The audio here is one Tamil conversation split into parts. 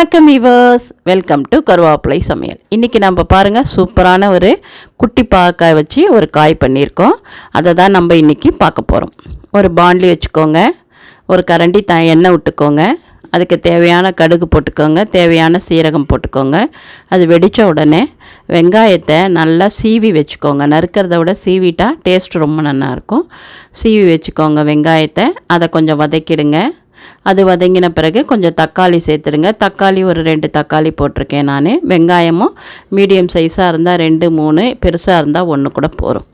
வணக்கம் வீவர்ஸ், வெல்கம் டு கருவேப்பிலை சமையல். இன்றைக்கி நம்ம பாருங்கள், சூப்பரான ஒரு குட்டி பாகக்காய் வச்சு ஒரு காய் பண்ணியிருக்கோம். அதை தான் நம்ம இன்றைக்கி பார்க்க போகிறோம். ஒரு பாண்ட்லி வச்சுக்கோங்க, ஒரு கரண்டி எண்ணெய் விட்டுக்கோங்க, அதுக்கு தேவையான கடுகு போட்டுக்கோங்க, தேவையான சீரகம் போட்டுக்கோங்க. அது வெடித்த உடனே வெங்காயத்தை நல்லா சீவி வச்சுக்கோங்க. நறுக்கிறத விட சீவிட்டால் டேஸ்ட் ரொம்ப நல்லாயிருக்கும். சீவி வச்சுக்கோங்க வெங்காயத்தை, அதை கொஞ்சம் வதக்கிடுங்க. அது வதங்கின பிறகு கொஞ்சம் தக்காளி சேர்த்துடுங்க. தக்காளி ஒரு 2 தக்காளி போட்டிருக்கேன் நான். வெங்காயமும் மீடியம் சைஸாக இருந்தால் 2 3, பெருசாக இருந்தால் 1 கூட போதும்.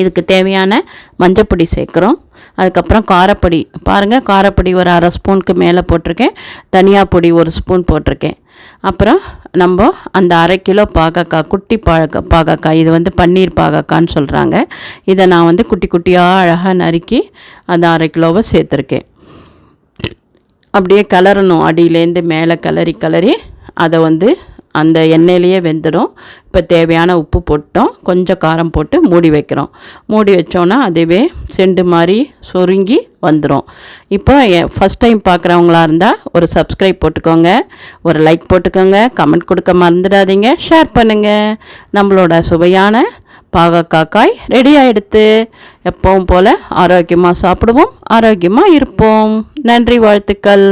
இதுக்கு தேவையான மஞ்சப்பொடி சேர்க்குறோம். அதுக்கப்புறம் காரப்பொடி பாருங்கள், காரப்பொடி ஒரு 1/2 ஸ்பூனுக்கு மேலே போட்டிருக்கேன். தனியா பொடி 1 ஸ்பூன் போட்டிருக்கேன். அப்புறம் நம்ம அந்த 1/2 கிலோ பாகக்காய், குட்டி பாகக்காய், இது பன்னீர் பாகக்கான்னு சொல்கிறாங்க. இதை நான் குட்டி குட்டியாக அழகாக நறுக்கி அந்த 1/2 கிலோவை சேர்த்துருக்கேன். அப்படியே கிளறணும், அடியிலேருந்து மேலே கிளறி அதை அந்த எண்ணெயிலேயே வெந்துடும். இப்போ தேவையான உப்பு போட்டோம், கொஞ்சம் காரம் போட்டு மூடி வைக்கிறோம். மூடி வச்சோன்னா அதுவே செண்டு மாதிரி சுருங்கி வந்துடும். இப்போ ஃபஸ்ட் டைம் பார்க்குறவங்களா இருந்தால் ஒரு சப்ஸ்கிரைப் போட்டுக்கோங்க, ஒரு லைக் போட்டுக்கோங்க, கமெண்ட் கொடுக்க மறந்துடாதீங்க, ஷேர் பண்ணுங்கள். நம்மளோட சுவையான பாகக்காய் ரெடி ஆகிடுத்து. எப்பவும் போல் ஆரோக்கியமாக சாப்பிடுவோம், ஆரோக்கியமாக இருப்போம். நன்றி, வாழ்த்துக்கள்.